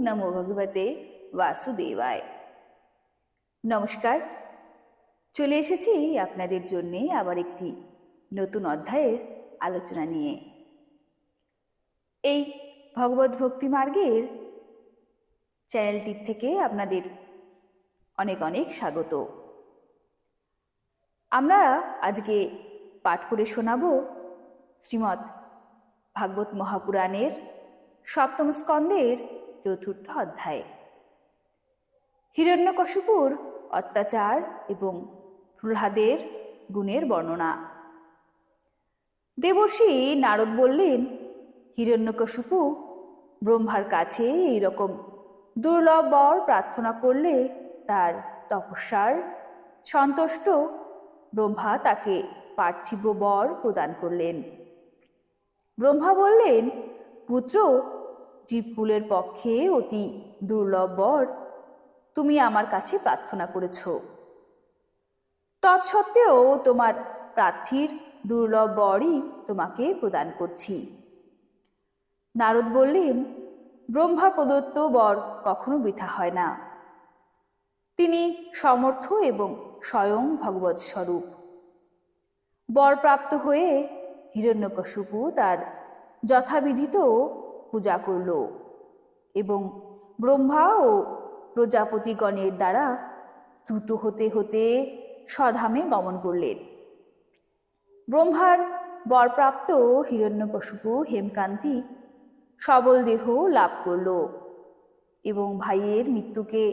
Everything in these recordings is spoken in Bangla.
নমো ভগবতে বাসুদেবায়। নমস্কার, চলে এসেছি আপনাদের জন্যে আবার একটি নতুন অধ্যায়ের আলোচনা নিয়ে। এই ভগবত ভক্তি মার্গের চ্যানেলটির থেকে আপনাদের অনেক অনেক স্বাগত। আমরা আজকে পাঠ করে শোনাব শ্রীমদ্ ভাগবত মহাপুরাণের সপ্তম স্কন্ধের চতুর্থ অধ্যায়, হিরণ্যকশিপুর অত্যাচার এবং প্রহ্লাদের গুণের বর্ণনা। দেবর্ষি নারদ বললেন, হিরণ্যকশিপু ব্রহ্মার কাছে এইরকম দুর্লভ বর প্রার্থনা করলে তার তপস্যার সন্তুষ্ট ব্রহ্মা তাকে পার্থিব বর প্রদান করলেন। ব্রহ্মা বললেন, পুত্র, জীবকুলের পক্ষে অতি দুর্লভ বর তুমি আমার কাছে প্রার্থনা করেছ। তৎসত্ত্বেও তোমার প্রার্থীর দুর্লভ বরই তোমাকে প্রদান করছি। নারদ বললেন, ব্রহ্মা প্রদত্ত বর কখনো বৃথা হয় না। তিনি সমর্থ এবং স্বয়ং ভগবৎ স্বরূপ। বরপ্রাপ্ত হয়ে হিরণ্যকশিপু তার যথাবিধিত পূজা করল এবং ব্রহ্মা ও প্রজাপতিগণের দ্বারা স্তুত হতে হতে স্বধামে গমন করলেন। ব্রহ্মার বরপ্রাপ্ত হিরণ্যকশিপু হেমকান্তি সবল দেহ লাভ করল এবং ভাইয়ের মৃত্যুকে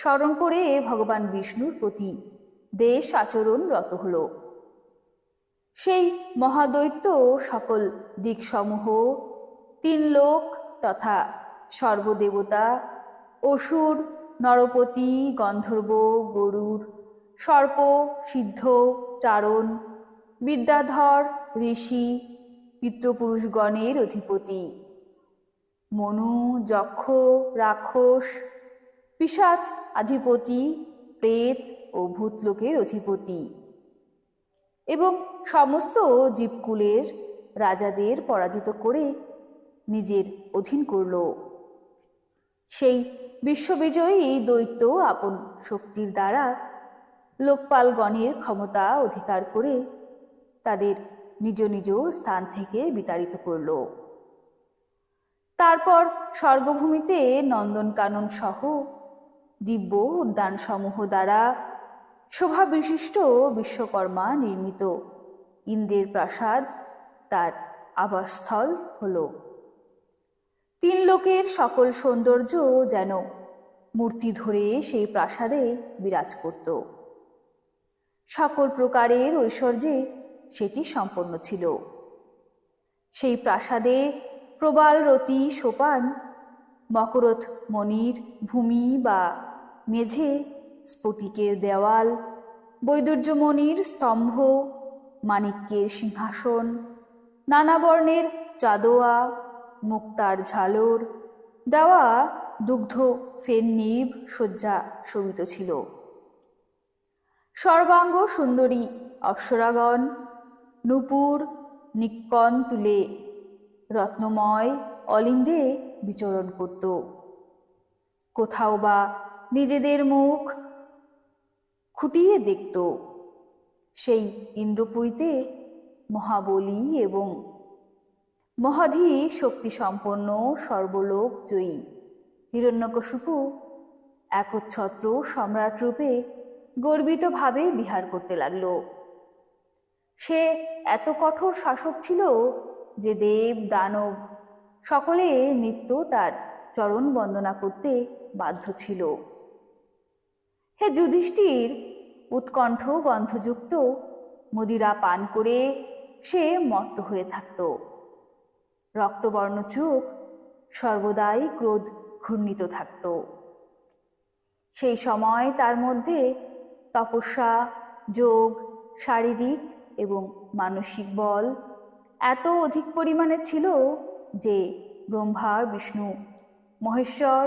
স্মরণ করে ভগবান বিষ্ণুর প্রতি দেশ আচরণরত হল। সেই মহাদৈত্য সকল দিকসমূহ, তিন লোক তথা সর্বদেবতা, অসুর, নরপতি, গন্ধর্ব, গরুর, সর্প, সিদ্ধ, চারণ, বিদ্যাধর, ঋষি, পিতৃপুরুষগণের অধিপতি, মনু, যক্ষ, রাক্ষস, পিশাচ আধিপতি, প্রেত ও ভূতলোকের অধিপতি এবং সমস্ত জীবকুলের রাজাদের পরাজিত করে নিজের অধীন করল। সেই বিশ্ববিজয়ী দৈত্য আপন শক্তির দ্বারা লোকপালগণের ক্ষমতা অধিকার করে তাদের নিজ নিজ স্থান থেকে বিতাড়িত করল। তারপর স্বর্গভূমিতে নন্দনকানন সহ দিব্য উদ্যানসমূহ দ্বারা শোভা বিশিষ্ট বিশ্বকর্মা নির্মিত ইন্দ্রের প্রাসাদ তার আবাসস্থল হল। তিন লোকের সকল সৌন্দর্য যেন মূর্তি ধরে সেই প্রাসাদে বিরাজ করত। সকল প্রকারের ঐশ্বর্যে সেটি সম্পন্ন ছিল। সেই প্রাসাদে প্রবাল রতি সোপান, মকরথ মণির ভূমি বা মেঝে, স্ফটিকের দেওয়াল, বৈদুর্যমণির স্তম্ভ, মাণিক্যের সিংহাসন, নানা বর্ণের চাঁদোয়া, মুক্তার ঝালর দেওয়া দুগ্ধ ফেন্নিব শয্যা শোভিত ছিল। সর্বাঙ্গ সুন্দরী অপ্সরাগণ নূপুর নিক্কণ তুলে রত্নময় অলিন্দে বিচরণ করত। কোথাও বা নিজেদের মুখ খুঁটিয়ে দেখত। সেই ইন্দ্রপুরীতে মহাবলী এবং মহাধি শক্তিসম্পন্ন সর্বলোক জয়ী হিরণ্যকশিপু একচ্ছত্র সম্রাট রূপে গর্বিতভাবে বিহার করতে লাগল। সে এত কঠোর শাসক ছিল যে দেব দানব সকলে নিত্য তার চরণ বন্দনা করতে বাধ্য ছিল। হে যুধিষ্ঠির, উৎকণ্ঠ গন্ধযুক্ত মদিরা পান করে সে মত্ত হয়ে থাকত। রক্তবর্ণ চোখ সর্বদাই ক্রোধ ঘূর্ণিত থাকত। সেই সময় তার মধ্যে তপস্যা, যোগ, শারীরিক এবং মানসিক বল এত অধিক পরিমাণে ছিল যে ব্রহ্মা, বিষ্ণু, মহেশ্বর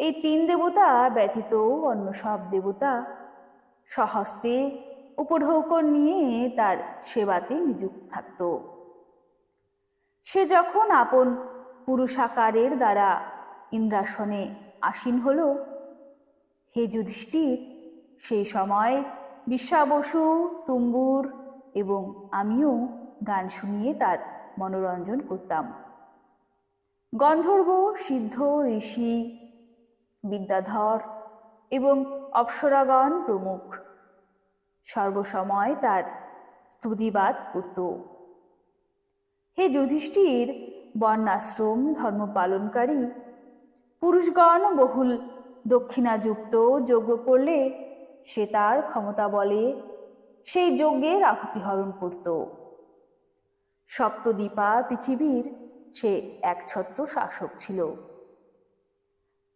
এই তিন দেবতা ব্যতীত অন্য সব দেবতা স্বহস্তে উপঢৌকন নিয়ে তার সেবাতে নিযুক্ত থাকত। সে যখন আপন পুরুষাকারের দ্বারা ইন্দ্রাসনে আসীন হল। হে যুধিষ্ঠির, সেই সময় বিশ্বা বসু, তুম্বুর এবং আমিও গান শুনিয়ে তার মনোরঞ্জন করতাম। গন্ধর্ব, সিদ্ধ, ঋষি, বিদ্যাধর এবং অপ্সরাগণ প্রমুখ সর্বসময় তার স্তুতিবাদ করত। হে যুধিষ্ঠির, বর্ণাশ্রম ধর্ম পালনকারী পুরুষগণ বহুল দক্ষিণাযুক্ত যজ্ঞ করলে সে তার ক্ষমতা বলে সেই যজ্ঞের আহুতি হরণ করত। সপ্তদ্বীপা পৃথিবীর সে একছত্র শাসক ছিল।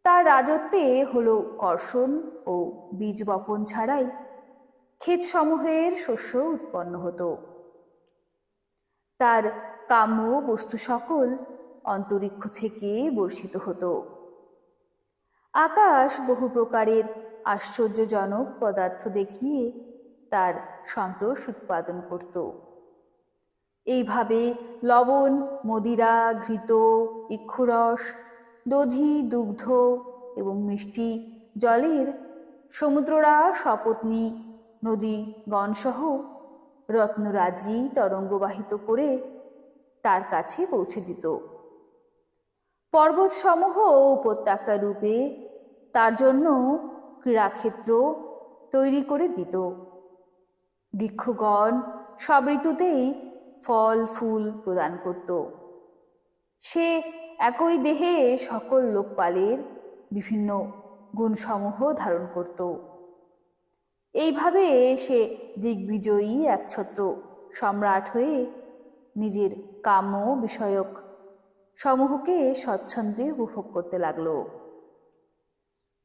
তার রাজত্বে হল কর্ষণ ও বীজ বপন ছাড়াই ক্ষেতসমূহের শস্য উৎপন্ন হতো। তার কাম্য বস্তু সকল অন্তরিক্ষ থেকে বর্ষিত হতো। আকাশ বহু প্রকারের আশ্চর্যজনক পদার্থ দেখিয়ে তার সন্তোষ উৎপাদন করত। এইভাবে লবণ, মদিরা, ঘৃত, ইক্ষুরস, দধি, দুগ্ধ এবং মিষ্টি জলের সমুদ্ররা সপত্নী নদী গণসহ রত্নরাজি তরঙ্গবাহিত করে তার কাছে পৌঁছে দিত। পর্বতসমূহ উপত্যকা রূপে তার জন্য ক্রীড়াক্ষেত্র তৈরি করে দিত। বৃক্ষগণ সব ঋতুতেই ফল ফুল প্রদান করত। সে একই দেহে সকল লোকপালের বিভিন্ন গুণসমূহ ধারণ করত। এইভাবে সে দিগ্বিজয়ী একছত্র সম্রাট হয়ে নিজের কাম্য বিষয়ক সমূহকে স্বচ্ছন্দে উপভোগ করতে লাগল।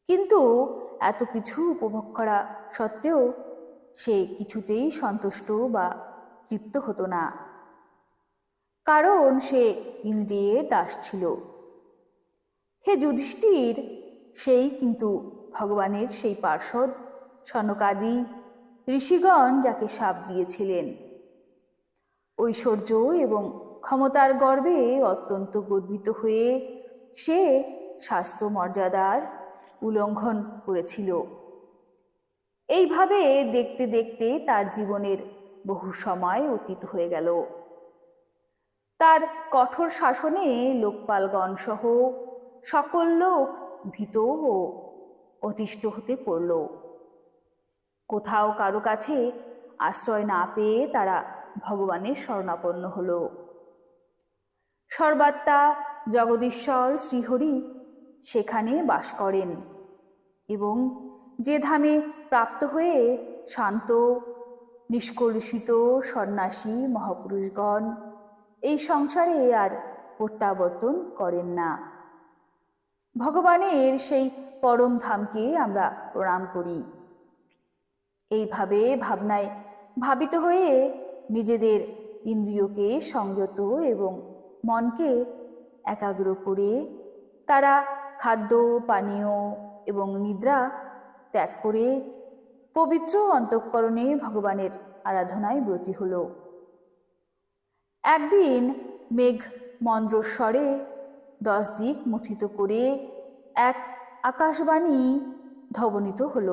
কিন্তু এত কিছু উপভোগ করা সত্ত্বেও সে কিছুতেই সন্তুষ্ট বা তৃপ্ত হতো না, কারণ সে ইন্দ্রিয়ের দাস ছিল। হে যুধিষ্ঠির, সেই কিন্তু ভগবানের সেই পার্ষদ সনকাদি ঋষিগণ যাকে শাপ দিয়েছিলেন। ঐশ্বর্য এবং ক্ষমতার গর্বে অত্যন্ত গর্বিত হয়ে সে শাস্ত্র মর্যাদার উল্লঙ্ঘন করেছিল। এইভাবে দেখতে দেখতে তার জীবনের বহু সময় অতীত হয়ে গেল। তার কঠোর শাসনে লোকপালগণ সহ সকল লোক ভীত ও অতিষ্ঠ হতে পড়ল। কোথাও কারো কাছে আশ্রয় না পেয়ে তারা ভগবানের শরণাপন্ন হল। সর্বাত্মা জগদীশ্বর শ্রীহরি সেখানে বাস করেন এবং যে ধামে প্রাপ্ত হয়ে শান্ত নিষ্কলুষিত সন্ন্যাসী মহাপুরুষগণ এই সংসারে আর প্রত্যাবর্তন করেন না, ভগবানের সেই পরম ধামকে আমরা প্রণাম করি। এইভাবে ভাবনায় ভাবিত হয়ে নিজেদের ইন্দ্রিয়কে সংযত এবং মনকে একাগ্র করে তারা খাদ্য, পানীয় এবং নিদ্রা ত্যাগ করে পবিত্র অন্তঃকরণে ভগবানের আরাধনায় ব্রতী হল। একদিন মেঘ মন্দ্রস্বরে 10 দিক মথিত করে এক আকাশবাণী ধ্বনিত হল।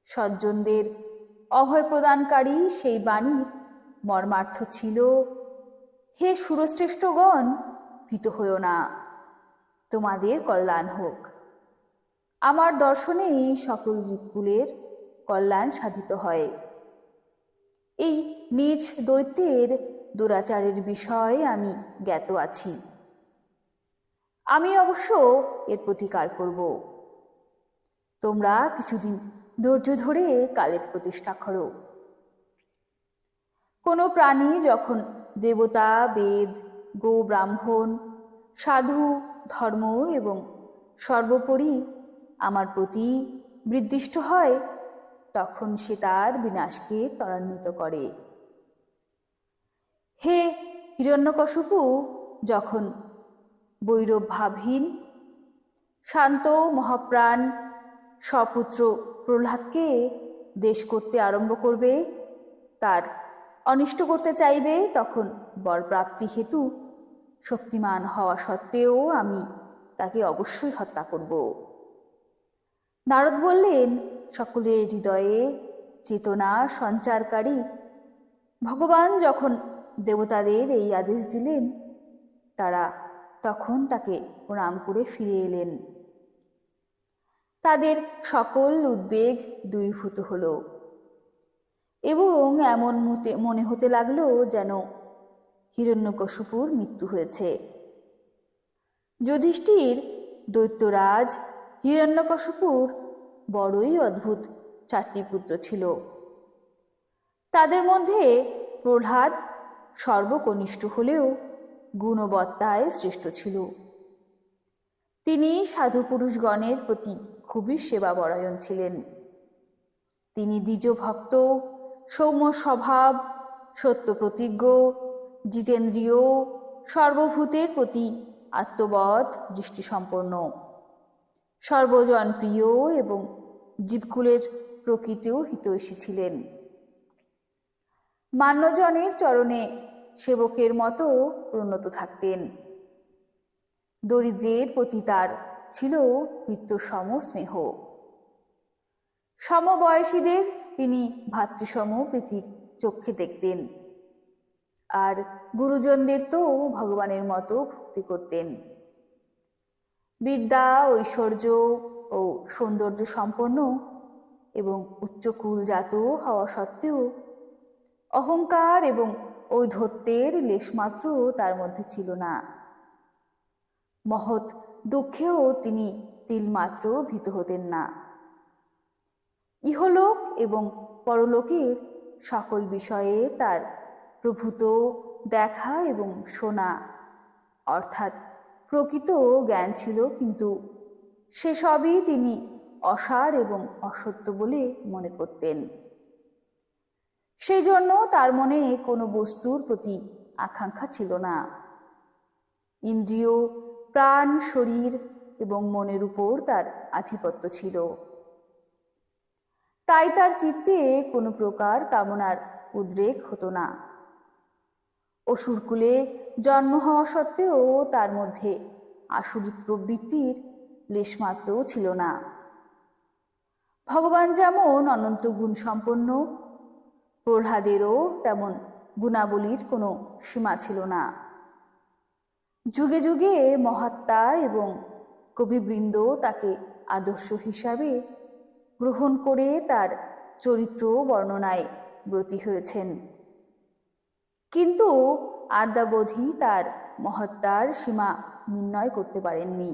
সজ্জনদের অভয় প্রদানকারী সেই বাণীর মর্মার্থ ছিল, হে সুরশ্রেষ্ঠগণ, ভীত হইও না, তোমাদের কল্যাণ হোক। আমার দর্শনেই সকল জীবকুলের কল্যাণ সাধিত হয়। এই নিজ দৈত্যের দুরাচারের বিষয়ে আমি জ্ঞাত আছি। আমি অবশ্য এর প্রতিকার করব। তোমরা কিছুদিন ধৈর্য ধরে কালের প্রতিষ্ঠা করো। কোনো প্রাণী যখন দেবতা, বেদ, গো ব্রাহ্মণ, সাধু, ধর্ম এবং সর্বোপরি আমার প্রতি বিদ্বিষ্ট হয়, তখন সে তার বিনাশকে ত্বরান্বিত করে। হে হিরণ্যকশিপু যখন বৈরভাবহীন শান্ত মহাপ্রাণ স্বপুত্র প্রহ্লাদকে দেশ করতে আরম্ভ করবে, তার অনিষ্ট করতে চাইবে, তখন বরপ্রাপ্তি হেতু শক্তিমান হওয়া সত্ত্বেও আমি তাকে অবশ্যই হত্যা করব। নারদ বললেন, সকলের হৃদয়ে চেতনা সঞ্চারকারী ভগবান যখন দেবতাদের এই আদেশ দিলেন, তারা তখন তাকে প্রণাম করে ফিরে এলেন। তাদের সকল উদ্বেগ দূরীভূত হল এবং এমন মনে হতে লাগলো যেন হিরণ্যকশিপুর মৃত্যু হয়েছে। যুধিষ্ঠির, দৈত্যরাজ হিরণ্যকশিপুর বড়ই অদ্ভুত 4টি পুত্র ছিল। তাদের মধ্যে প্রহ্লাদ সর্বকনিষ্ঠ হলেও গুণবত্তায় শ্রেষ্ঠ ছিল। তিনি সাধু পুরুষগণের প্রতি খুবই সেবাপরায়ণ ছিলেন। তিনি দ্বিজ ভক্ত, সৌম্য স্বভাব, সত্য প্রতিজ্ঞ, জিতেন্দ্রীয়, সর্বভূতের প্রতি আত্মবৎ দৃষ্টিসম্পন্ন, সর্বজনপ্রিয় এবং জীবকুলের প্রকৃতিও হিতৈষী ছিলেন। মান্যজনের চরণে সেবকের মতো প্রণত থাকতেন। দরিদ্রের প্রতি তার ছিল পিতৃসম স্নেহ। সমবয়সীদের তিনি ভাতৃসম প্রীতির চক্ষে দেখতেন, আর গুরুজনদের তো ভগবানের মতো ভক্তি করতেন। বিদ্যা, ঐশ্বর্য ও সৌন্দর্য সম্পন্ন এবং উচ্চকুলজাত হওয়া সত্ত্বেও অহংকার এবং ঔদ্ধত্যের লেশমাত্র তার মধ্যে ছিল না। মহৎ দুঃখেও তিনি তিলমাত্র ভীত হতেন না। ইহলোক এবং পরলোকের সকল বিষয়ে তার প্রভূত দেখা এবং শোনা অর্থাৎ প্রকৃত জ্ঞান ছিল, কিন্তু সেসবই তিনি অসার এবং অসত্য বলে মনে করতেন। সেই জন্য তার মনে কোনো বস্তুর প্রতি আকাঙ্ক্ষা ছিল না। ইন্দ্রিয়, প্রাণ, শরীর এবং মনের উপর তার আধিপত্য ছিল। তাই তার চিত্তে কোনো প্রকার কামনার উদ্রেক হতো না। অসুরকুলে জন্ম হওয়া সত্ত্বেও তার মধ্যে আসুরিক প্রবৃত্তির লেশমাত্রও ছিল না। ভগবান যেমন অনন্ত গুণ সম্পন্ন, প্রহ্লাদেরও তেমন গুণাবলীর কোনো সীমা ছিল না। যুগে যুগে মহাত্মা এবং কবিবৃন্দ তাকে আদর্শ হিসাবে গ্রহণ করে তার চরিত্র বর্ণনায় ব্রতী হয়েছেন, কিন্তু আদ্যাবধি তার মহত্তার সীমা নির্ণয় করতে পারেননি।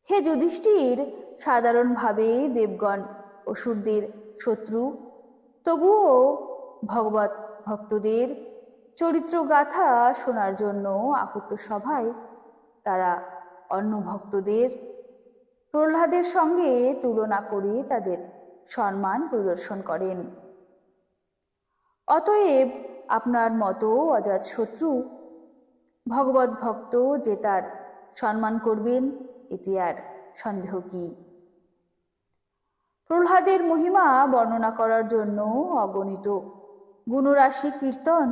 হে যুধিষ্ঠির, সাধারণভাবে দেবগণ অসুরদের শত্রু, তবুও ভগবত ভক্তদের চরিত্রগাথা শোনার জন্য আহুত সভায় তারা অন্য ভক্তদের প্রহ্লাদের সঙ্গে তুলনা করে তাদের সম্মান প্রদর্শন করেন। অতএব আপনার মতো অজাত শত্রু ভগবত ভক্ত যে তার সম্মান করবেন, এতে আর সন্দেহ কি? প্রহ্লাদের মহিমা বর্ণনা করার জন্য অগণিত গুণরাশি কীর্তন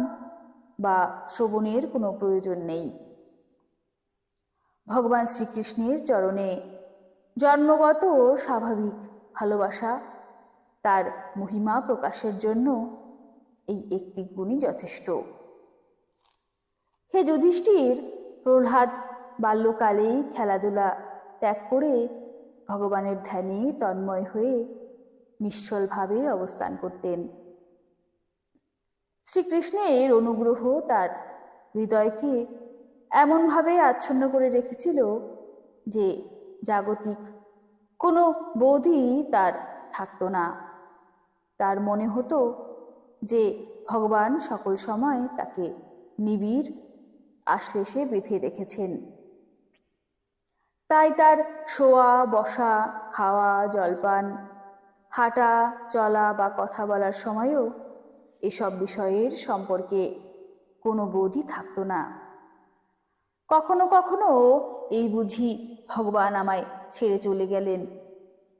বা শ্রবণের কোনো প্রয়োজন নেই। ভগবান শ্রীকৃষ্ণের চরণে জন্মগত স্বাভাবিক ভালোবাসা তার মহিমা প্রকাশের জন্য এই একটি গুণই যথেষ্ট। হে যুধিষ্ঠির, প্রহ্লাদ বাল্যকালেই খেলাধুলা ত্যাগ করে ভগবানের ধ্যানে তন্ময় হয়ে নিশ্চলভাবে অবস্থান করতেন। শ্রীকৃষ্ণের অনুগ্রহ তার হৃদয়কে এমনভাবে আচ্ছন্ন করে রেখেছিল যে জাগতিক কোনো বোধই তার থাকত না। তার মনে হতো যে ভগবান সকল সময় তাকে নিবিড় আশ্লেষে বেঁধে রেখেছেন। তাই তার শোয়া, বসা, খাওয়া, জলপান, হাঁটা, চলা বা কথা বলার সময়ও এসব বিষয়ের সম্পর্কে কোনো বোধই থাকত না। কখনো কখনো এই বুঝি ভগবান আমায় ছেড়ে চলে গেলেন,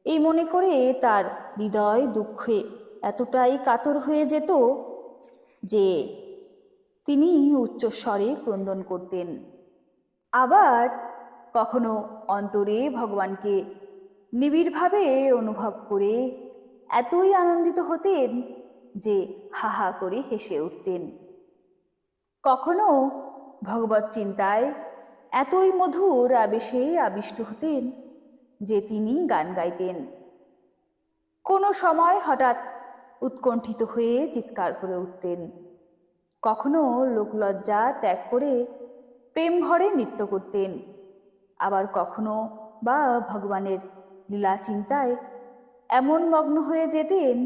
এই মনে করে তার হৃদয় দুঃখে এতটাই কাতর হয়ে যেত যে তিনি উচ্চস্বরে ক্রন্দন করতেন। আবার কখনো অন্তরে ভগবানকে নিবিড়ভাবে অনুভব করে এতই আনন্দিত হতেন যে হা হা করে হেসে উঠতেন। কখনো ভগবত চিন্তায় এতই মধুর আবেশে আবিষ্ট হতেন যে তিনি গান গাইতেন। কোনো সময় হঠাৎ উৎকণ্ঠিত হয়ে চিৎকার করে উঠতেন। কখনো লোকলজ্জা ত্যাগ করে প্রেম ভরে নৃত্য করতেন। আবার কখনো বা ভগবানের লীলা চিন্তায় এমন মগ্ন হয়ে যেতেন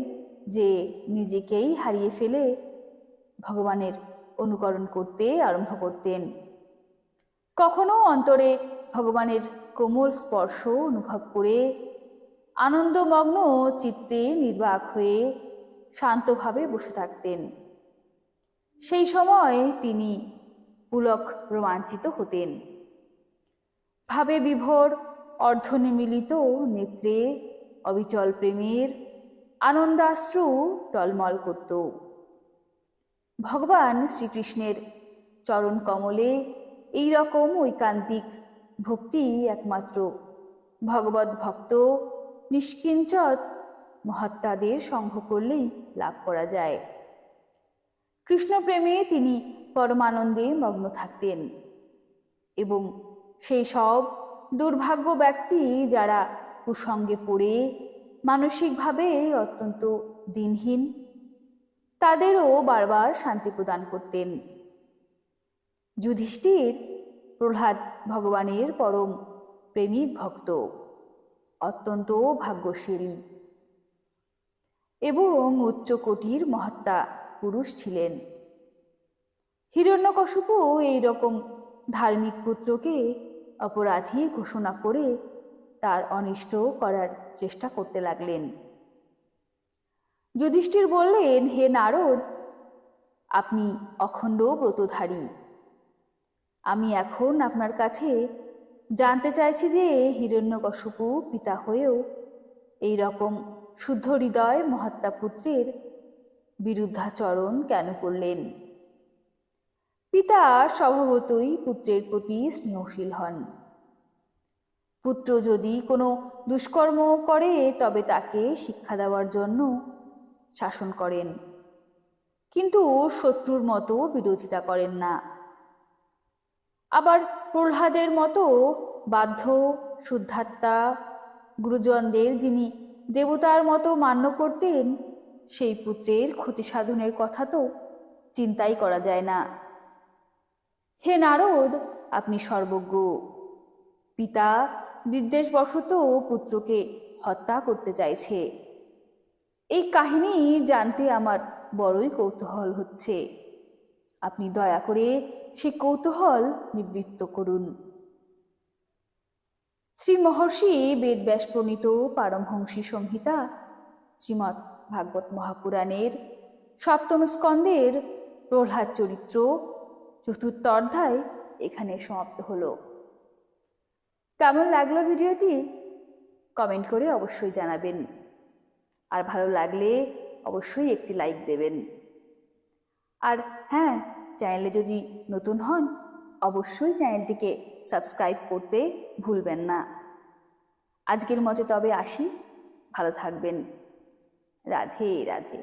যে নিজেকেই হারিয়ে ফেলে ভগবানের অনুকরণ করতে আরম্ভ করতেন। কখনো অন্তরে ভগবানের কোমল স্পর্শ অনুভব করে আনন্দমগ্ন চিত্তে নির্বাক হয়ে শান্তভাবে বসে থাকতেন। সেই সময় তিনি পুলক রোমাঞ্চিত হতেন। ভাবে বিভোর অর্ধনিমিলিত নেত্রে অবিচল প্রেমের আনন্দাশ্রু টলমল করত। ভগবান শ্রীকৃষ্ণের চরণ কমলে এই রকম ঐকান্তিক ভক্তি একমাত্র ভগবত ভক্ত নিষ্কিঞ্চত মহাত্মাদের সঙ্গ করলেই লাভ করা যায়। কৃষ্ণপ্রেমে তিনি পরমানন্দে মগ্ন থাকতেন এবং সেই সব দুর্ভাগ্য ব্যক্তি যারা কুসঙ্গে পড়ে মানসিকভাবে অত্যন্ত দিনহীন, তাদেরও বারবার শান্তি প্রদান করতেন। যুধিষ্ঠির প্রহ্লাদ ভগবানের পরম প্রেমিক ভক্ত, অত্যন্ত ভাগ্যশীলী এবং উচ্চকোটির মহাত্মা পুরুষ ছিলেন। হিরণ্যকশিপু এই রকম ধার্মিক পুত্রকে অপরাধী ঘোষণা করে তার অনিষ্ট করার চেষ্টা করতে লাগলেন। যুধিষ্ঠির বললেন, হে নারদ, আপনি অখণ্ড ব্রতধারী। আমি এখন আপনার কাছে জানতে চাইছি যে হিরণ্যকশিপু পিতা হয়েও এই রকম শুদ্ধ হৃদয় মহাত্মা পুত্রের বিরুদ্ধাচরণ কেন করলেন? পিতা স্বভাবতই পুত্রের প্রতি স্নেহশীল হন। পুত্র যদি কোনো দুষ্কর্ম করে তবে তাকে শিক্ষা দেওয়ার জন্য শাসন করেন, কিন্তু শত্রুর মতো বিরোধিতা করেন না। আবার প্রহ্লাদের মতো বাধ্য শুদ্ধাত্মা গুরুজনদের যিনি দেবতার মতো মান্য করতেন, সেই পুত্রের ক্ষতি সাধনের কথা তো চিন্তাই করা যায় না। হে নারদ, আপনি সর্বজ্ঞ। পিতা বিদ্বেষবশত পুত্রকে হত্যা করতে চাইছে, এই কাহিনী জানতে আমার বড়ই কৌতূহল হচ্ছে। আপনি দয়া করে সে কৌতূহল নিবৃত্ত করুন। শ্রী মহর্ষি বেদব্যাস প্রণীত পারমহংসী সংহিতা শ্রীমৎ ভাগবত মহাপুরাণের সপ্তম স্কন্ধের প্রহ্লাদ চরিত্র চতুর্থ অধ্যায় এখানে সমাপ্ত হলো। কেমন লাগলো ভিডিওটি কমেন্ট করে অবশ্যই জানাবেন, আর ভালো লাগলে অবশ্যই একটি লাইক দেবেন। আর হ্যাঁ, চ্যানেলে যদি নতুন হন অবশ্যই চ্যানেলটিকে সাবস্ক্রাইব করতে ভুলবেন না। আজকের মতো তবে আসি, ভালো থাকবেন। রাধে রাধে।